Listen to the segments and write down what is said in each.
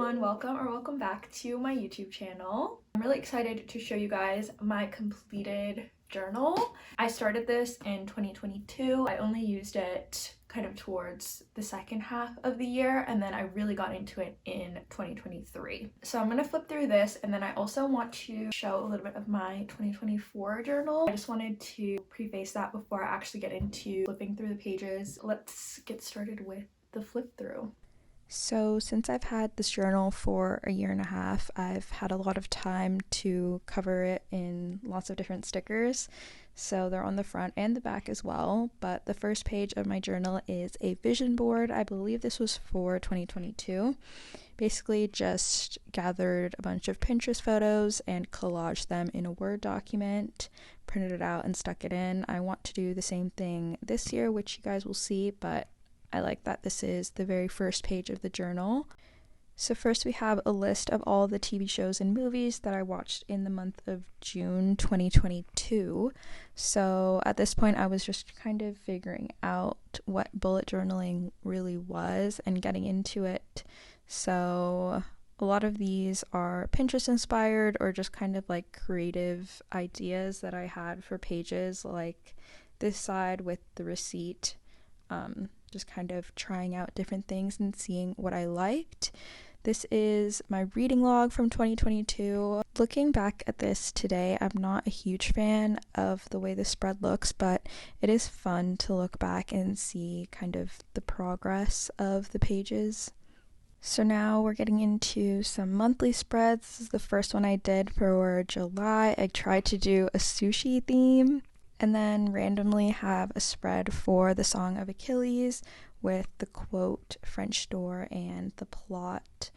everyone, welcome back to my YouTube channel. I'm really excited to show you guys my completed journal. I started this in 2022. I only used it kind of towards the second half of the year, and then I really got into it in 2023. So I'm gonna flip through this, and then I also want to show a little bit of my 2024 journal. I just wanted to preface that before I actually get into flipping through the pages. Let's get started with the flip through. So since I've had this journal for a year and a half, I've had a lot of time to cover it in lots of different stickers. So they're on the front and the back as well. But the first page of my journal is a vision board. I believe this was for 2022. Basically just gathered a bunch of Pinterest photos and collaged them in a Word document, printed it out and stuck it in. I want to do the same thing this year, which you guys will see, but I like that this is the very first page of the journal. So first we have a list of all the TV shows and movies that I watched in the month of June 2022. So at this point I was just kind of figuring out what bullet journaling really was and getting into it. So a lot of these are Pinterest inspired or just kind of like creative ideas that I had for pages, like this side with the receipt. Just kind of trying out different things and seeing what I liked. This is my reading log from 2022. Looking back at this today, I'm not a huge fan of the way the spread looks, but it is fun to look back and see kind of the progress of the pages. So now we're getting into some monthly spreads. This is the first one I did for July. I tried to do a sushi theme, and then randomly have a spread for the Song of Achilles with the quote, French door, and the plot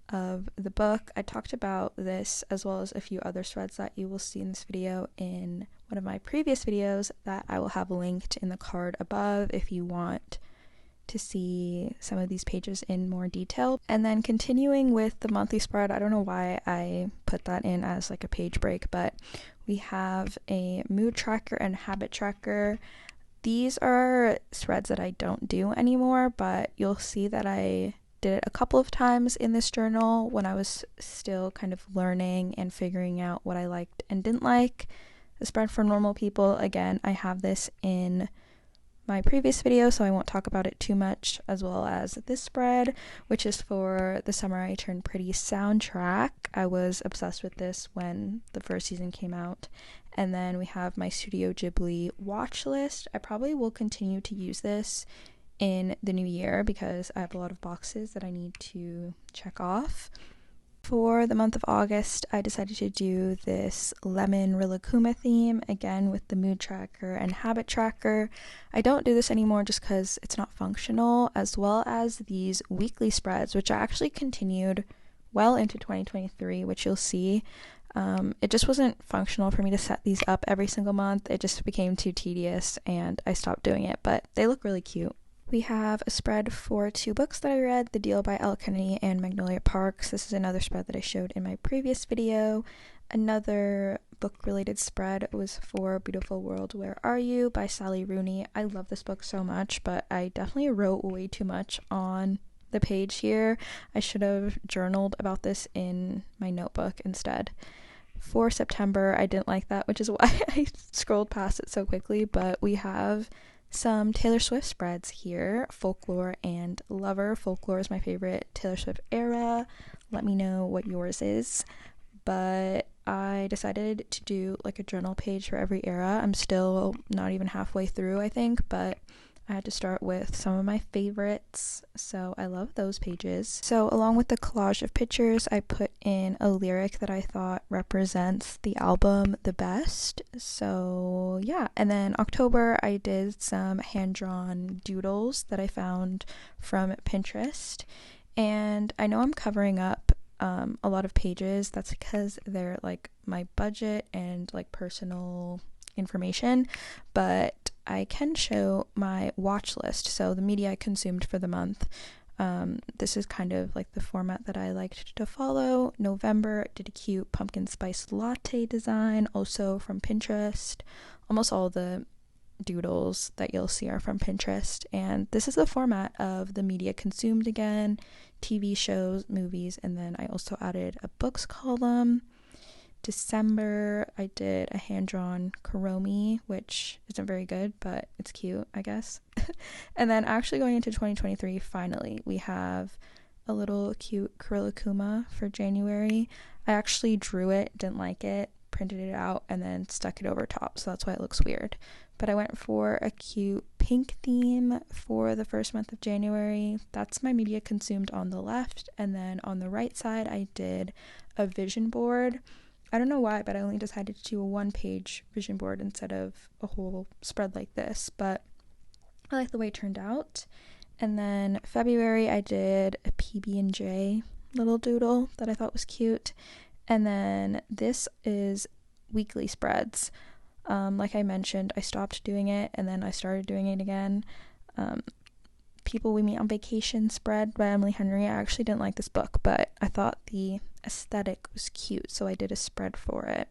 of the book. I talked about this as well as a few other spreads that you will see in this video in one of my previous videos that I will have linked in the card above if you want to see some of these pages in more detail. And then continuing with the monthly spread, I don't know why I put that in as like a page break, but we have a mood tracker and habit tracker. These are spreads that I don't do anymore, but you'll see that I did it a couple of times in this journal when I was still kind of learning and figuring out what I liked and didn't like. The spread for normal people, again, I have this in my previous video, so I won't talk about it too much, as well as this spread, which is for the Summer I Turned Pretty soundtrack. I was obsessed with this when the first season came out. And then we have my Studio Ghibli watch list. I probably will continue to use this in the new year because I have a lot of boxes that I need to check off. For the month of August, I decided to do this lemon Rilakkuma theme, again with the mood tracker and habit tracker. I don't do this anymore just because it's not functional, as well as these weekly spreads, which I actually continued well into 2023, which you'll see. It just wasn't functional for me to set these up every single month. It just became too tedious and I stopped doing it, but they look really cute. We have a spread for two books that I read, The Deal by Elle Kennedy and Magnolia Parks. This is another spread that I showed in my previous video. Another book-related spread was for Beautiful World, Where Are You by Sally Rooney. I love this book so much, but I definitely wrote way too much on the page here. I should have journaled about this in my notebook instead. For September, I didn't like that, which is why I scrolled past it so quickly, but we have some Taylor Swift spreads here, Folklore and Lover. Folklore is my favorite Taylor Swift era. Let me know what yours is. But I decided to do like a journal page for every era. I'm still not even halfway through, I think, but I had to start with some of my favorites, so I love those pages. So along with the collage of pictures, I put in a lyric that I thought represents the album the best. So yeah, and then October I did some hand-drawn doodles that I found from Pinterest, and I know I'm covering up a lot of pages. That's because they're like my budget and like personal information, but I can show my watch list, so the media I consumed for the month. This is kind of like the format that I liked to follow. November, did a cute pumpkin spice latte design, also from Pinterest. Almost all the doodles that you'll see are from Pinterest, and this is the format of the media consumed again, TV shows, movies, and then I also added a books column. December, I did a hand-drawn Kuromi, which isn't very good, but it's cute, I guess. And then actually going into 2023, finally, we have a little cute Kurilakuma for January. I actually drew it, didn't like it, printed it out, and then stuck it over top, so that's why it looks weird. But I went for a cute pink theme for the first month of January. That's my media consumed on the left, and then on the right side, I did a vision board. I don't know why, but I only decided to do a one-page vision board instead of a whole spread like this, but I like the way it turned out. And then February, I did a PB&J little doodle that I thought was cute. And then this is weekly spreads. Like I mentioned, I stopped doing it, and then I started doing it again. People We Meet on Vacation spread by Emily Henry. I actually didn't like this book, but I thought the aesthetic was cute, so I did a spread for it.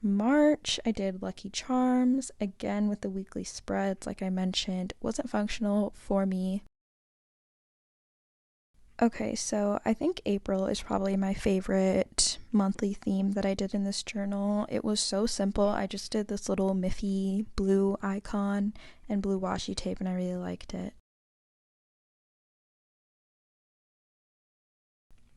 March, I did Lucky Charms, again with the weekly spreads, like I mentioned. Wasn't functional for me. Okay, so I think April is probably my favorite monthly theme that I did in this journal. It was so simple. I just did this little Miffy blue icon and blue washi tape, and I really liked it.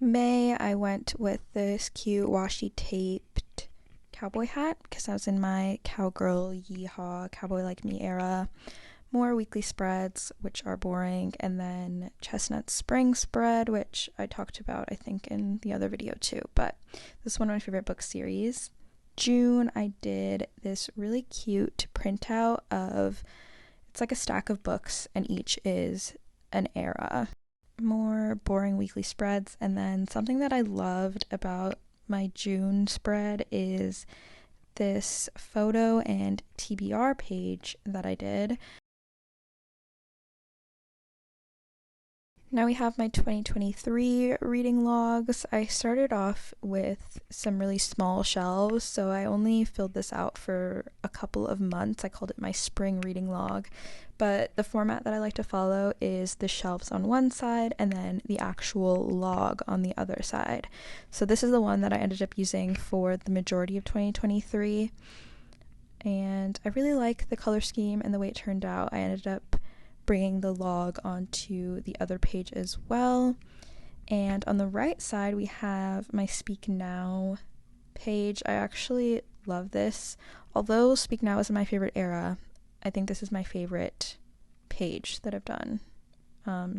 May, I went with this cute washi taped cowboy hat because I was in my cowgirl, yeehaw, cowboy like me era. More weekly spreads, which are boring, and then chestnut spring spread, which I talked about, I think, in the other video too, but this is one of my favorite book series. June, I did this really cute printout of, it's like a stack of books, and each is an era. More boring weekly spreads, and then something that I loved about my June spread is this photo and TBR page that I did. Now we have my 2023 reading logs. I started off with some really small shelves, so I only filled this out for a couple of months. I called it my spring reading log, but the format that I like to follow is the shelves on one side and then the actual log on the other side. So this is the one that I ended up using for the majority of 2023, and I really like the color scheme and the way it turned out. I ended up bringing the log onto the other page as well. And on the right side, we have my Speak Now page. I actually love this. Although Speak Now isn't my favorite era, I think this is my favorite page that I've done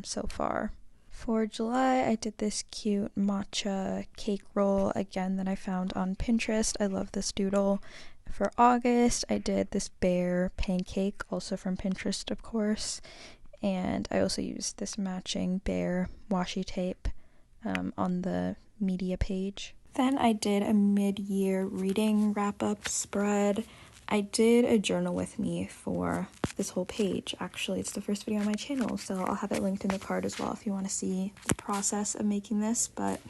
so far. For July, I did this cute matcha cake roll, again, that I found on Pinterest. I love this doodle. For August, I did this bear pancake, also from Pinterest, of course. And I also used this matching bear washi tape on the media page. Then I did a mid-year reading wrap-up spread. I did a journal with me for this whole page. Actually, it's the first video on my channel, so I'll have it linked in the card as well if you want to see the process of making this. But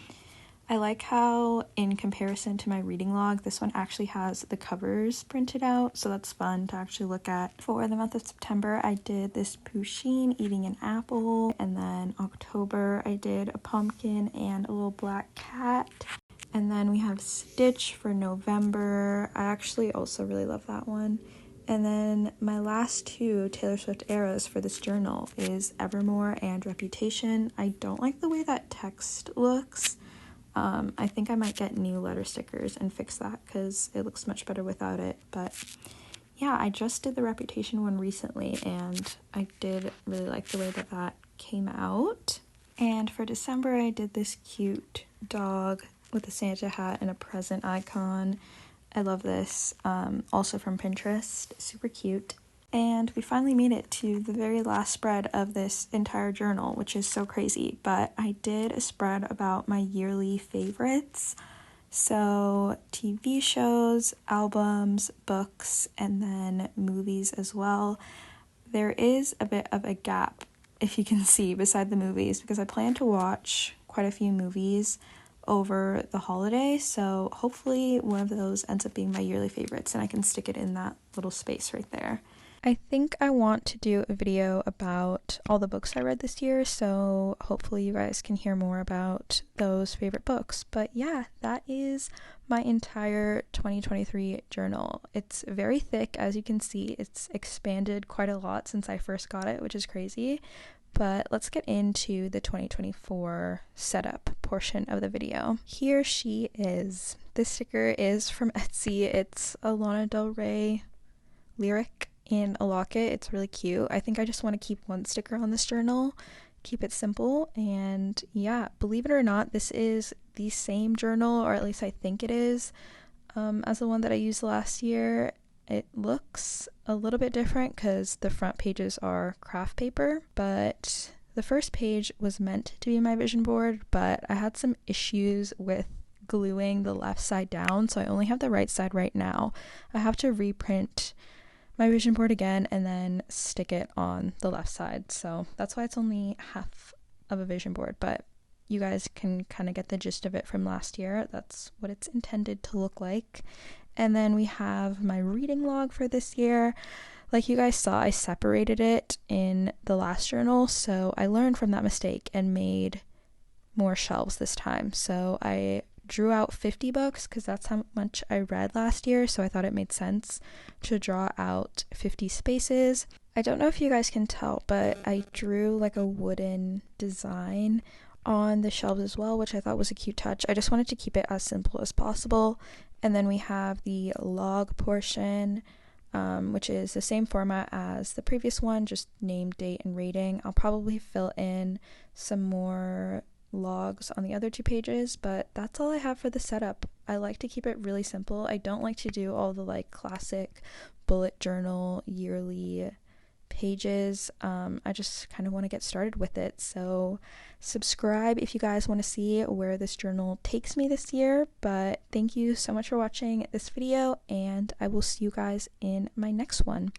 I like how, in comparison to my reading log, this one actually has the covers printed out, so that's fun to actually look at. For the month of September, I did this Pusheen eating an apple, and then October, I did a pumpkin and a little black cat. And then we have Stitch for November. I actually also really love that one. And then my last two Taylor Swift eras for this journal is Evermore and Reputation. I don't like the way that text looks. I think I might get new letter stickers and fix that because it looks much better without it. But yeah, I just did the Reputation one recently, and I did really like the way that that came out. And for December, I did this cute dog with a Santa hat and a present icon. I love this, also from Pinterest, super cute. And we finally made it to the very last spread of this entire journal, which is so crazy, but I did a spread about my yearly favorites. So TV shows, albums, books, and then movies as well. There is a bit of a gap, if you can see, beside the movies, because I plan to watch quite a few movies over the holiday, so hopefully one of those ends up being my yearly favorites and I can stick it in that little space right there. I think I want to do a video about all the books I read this year, so hopefully you guys can hear more about those favorite books. But yeah, that is my entire 2023 journal. It's very thick, as you can see. It's expanded quite a lot since I first got it, which is crazy. But let's get into the 2024 setup portion of the video. Here she is. This sticker is from Etsy. It's a Lana Del Rey lyric in a locket. It's really cute. I think I just want to keep one sticker on this journal, keep it simple, and yeah, believe it or not, this is the same journal, or at least I think it is, as the one that I used last year. It looks a little bit different because the front pages are craft paper, but the first page was meant to be my vision board, but I had some issues with gluing the left side down, so I only have the right side right now. I have to reprint my vision board again and then stick it on the left side, so that's why it's only half of a vision board, but you guys can kind of get the gist of it from last year. That's what it's intended to look like. And then we have my reading log for this year. Like you guys saw, I separated it in the last journal, so I learned from that mistake and made more shelves this time. So I drew out 50 books because that's how much I read last year, so I thought it made sense to draw out 50 spaces. I don't know if you guys can tell, but I drew like a wooden design on the shelves as well, which I thought was a cute touch. I just wanted to keep it as simple as possible. And then we have the log portion, which is the same format as the previous one, just name, date, and rating. I'll probably fill in some more logs on the other two pages, but that's all I have for the setup. I like to keep it really simple. I don't like to do all the like classic bullet journal yearly pages. I just kind of want to get started with it. So subscribe if you guys want to see where this journal takes me this year. But thank you so much for watching this video, and I will see you guys in my next one.